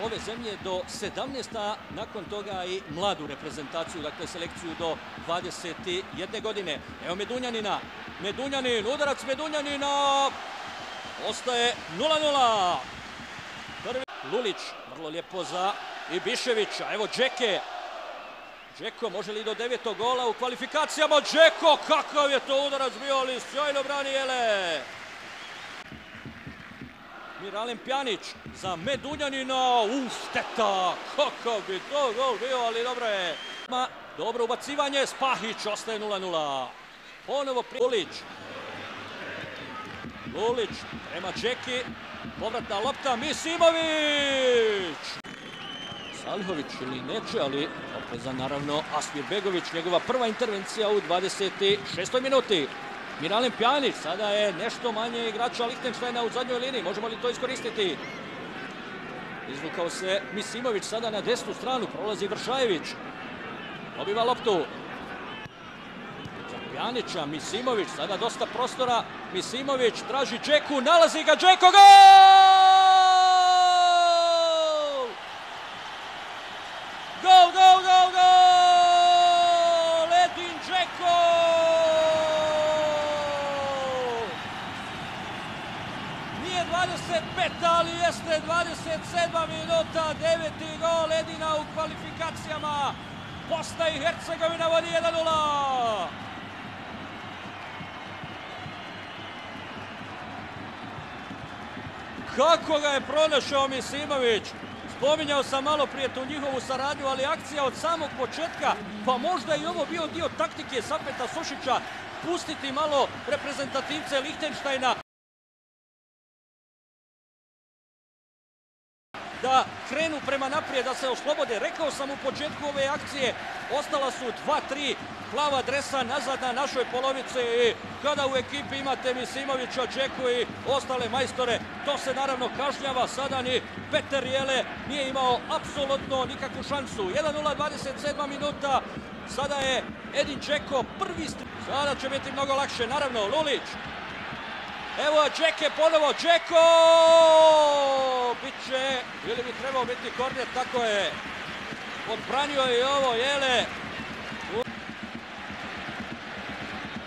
ove zemlje do 17, a nakon toga i mladu reprezentaciju, dakle selekciju do 21 godine. Evo Medunjanina, Medunjanin, udarac Medunjanina, ostaje 0:0. Lulić, vrlo lijepo za Ibiševića, evo Džeke. Džeko može li do 9. gola u kvalifikacijama? Džeko, kakav je to udarac bio, ali sjajno brani Jele. Miralem Pjanić za Medunjanina, šteta, kakav bi to gol bio, ali dobro je. Dobro ubacivanje, Spahić, ostaje 0:0. Ponovo Lulić. Lulić prema Džeki, povratna lopta, Misimović. Salihović ili neće, ali oprezan naravno Asmir Begović, njegova prva intervencija u 26. minuti. Miralem Pjanić, sada je nešto manje igrača Lichtensteina u zadnjoj liniji, možemo li to iskoristiti? Izvukao se Misimović sada na desnu stranu, prolazi Vršajević. Dobiva loptu. Za Pjanića, Misimović, sada dosta prostora. Misimović traži Džeku, nalazi ga Džeko, gol! Gol, gol, gol, gol! Edin Džeko! Nije 25, ali jeste 27 minuta, 9. gol Edina u kvalifikacijama. Bosna i Hercegovina vodi 1:0. Kako ga je pronašao Misimović? Spominjao sam malo prije tu njihovu saradnju, ali akcija od samog početka, pa možda i ovo bio dio taktike Safeta Sušića, pustiti malo reprezentativce Lichtensteina da krenu prema naprijed, da se oslobode. Rekao sam u početku ove akcije, ostala su 2-3 plava dresa nazad na našoj polovici i kada u ekipi imate Misimovića, Džeku i ostale majstore, to se naravno kažnjava. Sada ni Peter Jele nije imao apsolutno nikakvu šansu. 1:0, 27 minuta, sada je Edin Džeko prvi. Sada će biti mnogo lakše, naravno Lulić. Evo Džeke ponovo, Džeko! Biće, ili bi trebao biti korner, tako je. Odbranio je i ovo Jele.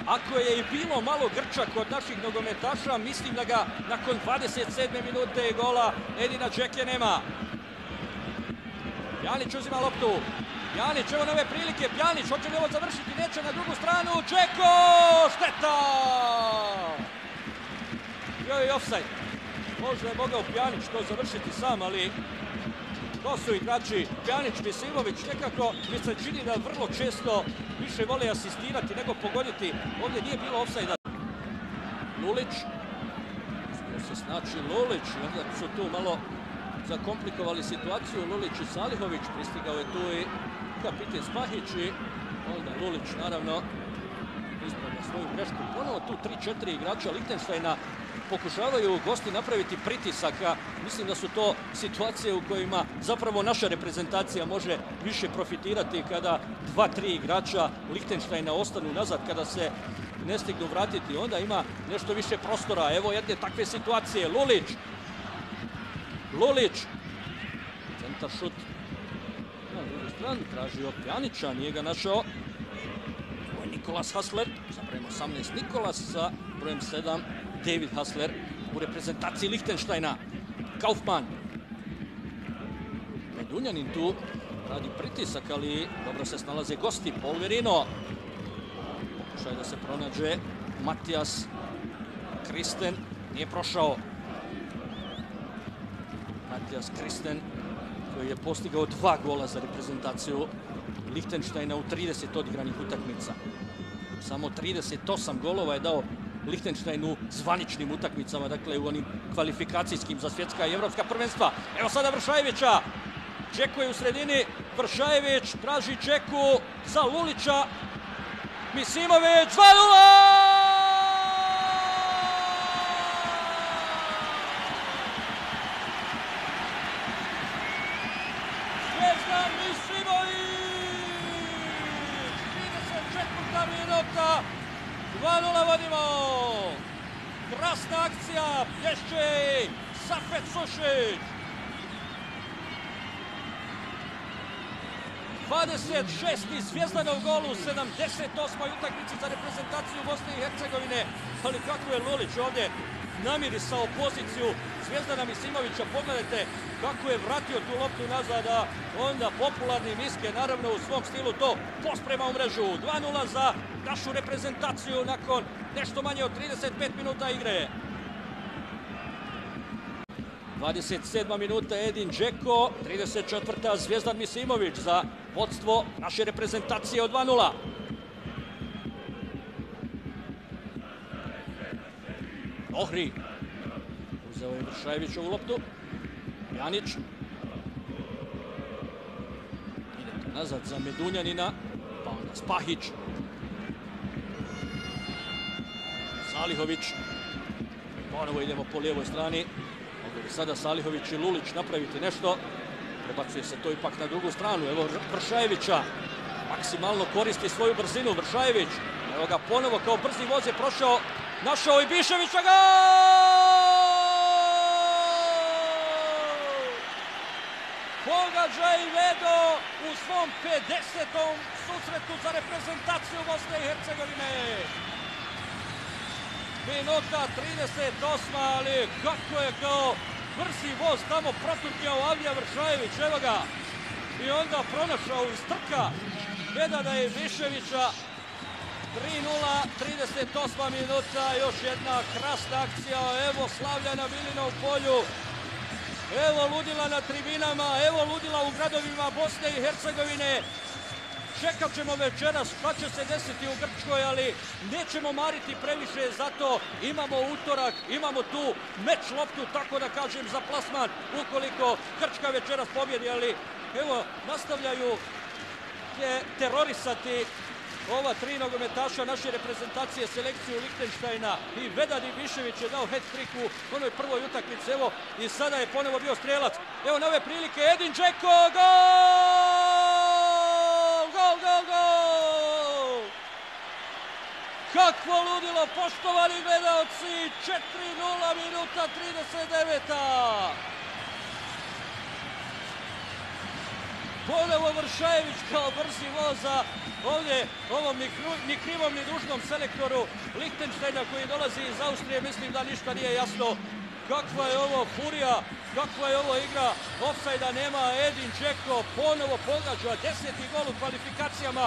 Ako je i bilo malo grča kod naših nogometaša, mislim da ga nakon 27. minute i gola Edina Džeke nema. Pjanić uzima loptu. Pjanić, evo nove prilike. Pjanić, hoće li ovo završiti? Neće, na drugu stranu. Džeko! Šteta! Bio je offside. Možda je mogao Pjanić to završiti sam, ali to su igrači Pjanić, Misimović, nekako mi se čini da vrlo često više vole asistirati nego pogoditi. Ovdje nije bilo offside-a. Lulić, uspio se snaći Lulić, onda su tu malo zakomplikovali situaciju. Lulić i Salihović, pristigao je tu i kapiten Spahić i onda Lulić naravno ispravlja svoju grešku. Ponovo tu 3-4 igrača Lichtensteina pokušavaju gosti napraviti pritisaka. Mislim da su to situacije u kojima zapravo naša reprezentacija može više profitirati kada 2-3 igrača Lichtensteina ostanu nazad, kada se ne stignu vratiti. Onda ima nešto više prostora. Evo jedne takve situacije. Lulić. Lulić. Centar šut. Na drugu stranu tražio Pjanića, nije ga našao. Nikolas Hasler, sa brojem 18 Nikolas, sa brojem 7 David Hasler u reprezentaciji Lichtensteina. Kaufman. Medunjanin tu radi pritisak, ali dobro se snalaze gosti. Polverino. Pokušaj da se pronađe Matijas Kristen. Nije prošao. Matijas Kristen, koji je postigao 2 gola za reprezentaciju Lichtensteina u 30 odigranih utakmica. Samo 38 golova je dao Lichtenstein u zvaničnim utakmicama, dakle u onim kvalifikacijskim za svjetska i evropska prvenstva. Evo sada Vršajevića. Džeko je u sredini. Vršajević traži Džeku za Lulića. Misimović, 2:0! Zvezdan Misimović! 34. minuta. 2:0 vodimo. Krasna akcija, plješće Safet Sušić. 26. Zvjezdanov gol u 78. utakmici za reprezentaciju Bosne i Hercegovine. Ali kako je Lulić ovdje namirisao poziciju Zvjezdana Misimovića. Pogledajte kako je vratio tu loptu nazad, a onda popularni Miske naravno u svom stilu to posprema u mrežu. 2:0 za našu reprezentaciju nakon nešto manje od 35 minuta igre. 27. minuta Edin Džeko, 34. Zvjezdan Misimović za vodstvo naše reprezentacije od 2:0. Ohri uzeo je Vršajevićovu loptu. Pjanić. Ide to nazad za Medunjanina, pa onda Spahić. Salihović. Ponovo idemo po lijevoj strani. Mogu li sada Salihović i Lulić napraviti nešto? Prebacuje se to ipak na drugu stranu. Evo Vršajevića. Maksimalno koristi svoju brzinu Vršajević. Evo ga ponovo kao brzi voz je prošao. Našao i Biševića. Gol! Pogađa i Vedo u svom 50. susretu za reprezentaciju Bosne i Hercegovine. Minuta 38, ali kako je kao brzi voz tamo proturkljao Avlija Vršajević, evo ga. I onda pronašao iz trka Vedana i Biševića. 3:0, 38 minuta, još jedna krasna akcija, evo slavlja na Vilinov polju. Evo ludila na tribinama, evo ludila u gradovima Bosne i Hercegovine. Čekat ćemo večeras šta će se desiti u Grčkoj, ali nećemo mariti previše, zato imamo utorak, imamo tu meč loptu, tako da kažem, za plasman, ukoliko Grčka večeras pobjedi, ali evo nastavljaju terorisati ova tri nogometaša naše reprezentacije, selekciju Lihtenštajna. I Vedan Ibišević je dao hat-trick u onoj prvoj utakmici, evo, i sada je ponovo bio strelac. Evo nove prilike, Edin Džeko, gol! Gol, gol, gol! Kakvo ludilo, poštovani gledalci, 4:0 minuta 39. Ponovo Vršajević kao brzi voza ovdje ovom ni krivom ni dužnom selektoru Lihtenštajna koji dolazi iz Austrije. Mislim da ništa nije jasno. Kakva je ovo furija, kakva je ovo igra, ofsajda nema. Edin Džeko ponovo pogađa 10. gol u kvalifikacijama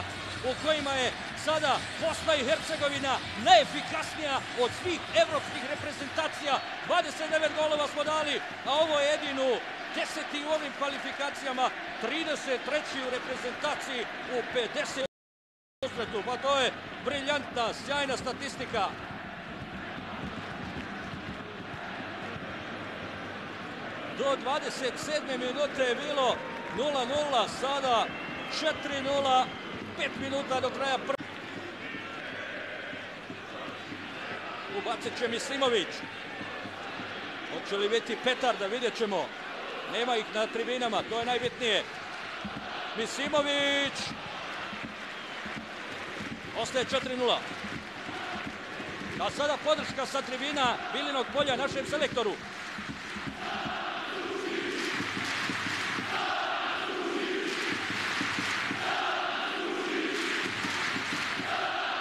u kojima je sada Bosna i Hercegovina najefikasnija od svih evropskih reprezentacija. 29 golova smo dali, a ovo je Edinu 10. u ovim kvalifikacijama, 33. u reprezentaciji u 50. susretu. Pa to je briljantna, sjajna statistika. Do 27. minute je bilo 0:0, sada 4:0, 5 minuta do kraja prve. Ubacit će Mislimović. Hoće li biti petarda, vidjet ćemo. Nema ih na tribinama, to je najbitnije. Misimović. Ostaje 4:0. A sada podrška sa tribina Vilinog polja našem selektoru.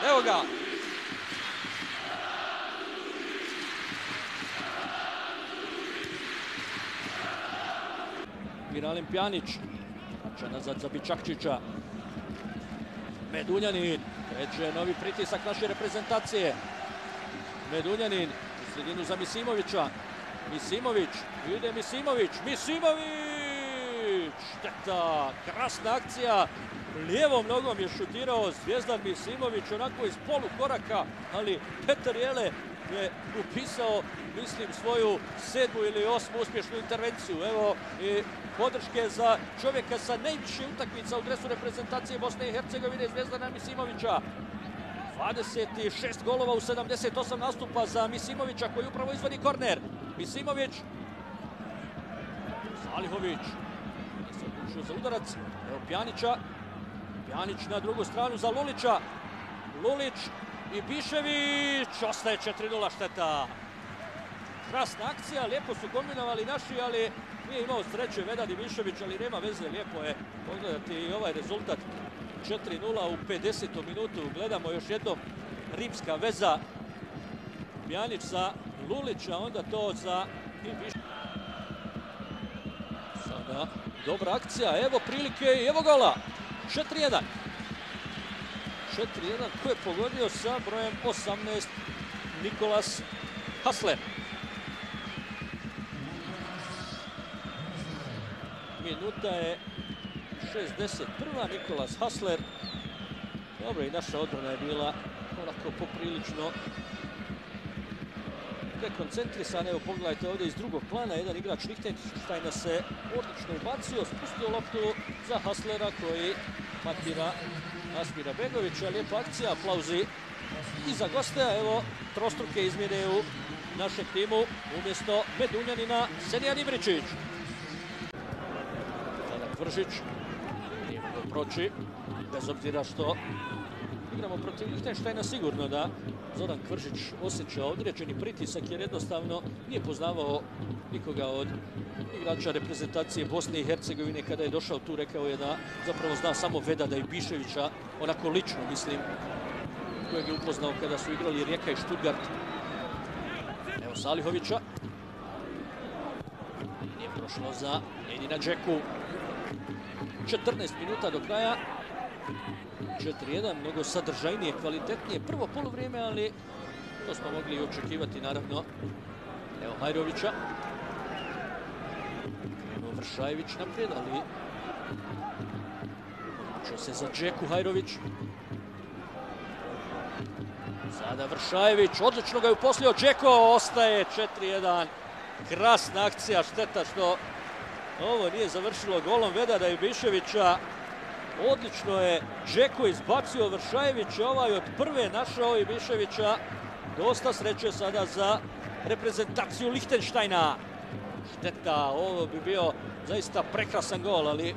Evo ga. Miralem Pjanić. Vraća nazad za Bičakčića. Medunjanin. Kreće novi pritisak naše reprezentacije. Medunjanin u sredinu za Misimovića. Misimović. Ide Misimović. Misimović! Šteta. Krasna akcija. Lijevom nogom je šutirao Zvjezdan Misimović onako iz polukoraka, ali Petar Jele je upisao, mislim, svoju 7. ili 8. uspješnu intervenciju. Evo i podrške za čovjeka sa najviše utakmica u dresu reprezentacije Bosne i Hercegovine, Zvjezdana Misimovića. 26 golova u 78 nastupa za Misimovića koji upravo izvodi korner. Misimović. Salihović. Se odlučio za udarac. Evo Pjanića. Pjanić na drugu stranu za Lulića. Lulić i Bišević. Ostaje 4:0, šteta. Krasna akcija, lijepo su kombinovali naši, ali Nije imao sreće Vedan Ibišević, ali nema veze, lijepo je pogledati i ovaj rezultat. 4:0 u 50. minutu. Gledamo još jednom rimska veza. Pjanić za Lulića, onda to za Ibišević. Sada dobra akcija, evo prilike i evo gola. 4:1. 4:1 ko je pogodio sa brojem 18 Nikolas Hasler. Minuta je 61. Nikolas Hasler. Dobro, i naša odbrana je bila onako poprilično dekoncentrisana. Evo pogledajte ovdje iz drugog plana. Jedan igrač Lichtensteina se odlično ubacio, spustio loptu za Haslera koji matira Asmira Begovića. Lijepa akcija, aplauzi i za goste. Evo trostruke izmjene u našem timu. Umjesto Medunjanina Senijan Ibričić. Kvržić nije mogao proći, bez obzira što igramo protiv Lichtensteina, sigurno da Zoran Kvržić osjeća određeni pritisak jer jednostavno nije poznavao nikoga od igrača reprezentacije Bosne i Hercegovine. Kada je došao tu, rekao je da zapravo zna samo Vedada Ibiševića, onako lično mislim, kojeg je upoznao kada su igrali Rijeka i Stuttgart. Evo Salihovića. Nije prošlo za Edina Džeku. 14 minuta do kraja. 4:1, mnogo sadržajnije, kvalitetnije prvo poluvrijeme, ali to smo mogli i očekivati naravno. Evo Hajrovića. Krenuo Vršajević naprijed, ali odlučio se za Džeku Hajrović. Sada Vršajević, odlično ga je uposlio Džeko, ostaje 4:1. Krasna akcija, šteta što ovo nije završilo golom Vedana Ibiševića. Odlično je Džeko izbacio Vršajevića, ovaj od prve našao Ibiševića. Dosta sreće sada za reprezentaciju Lichtensteina. Šteta, ovo bi bio zaista prekrasan gol, ali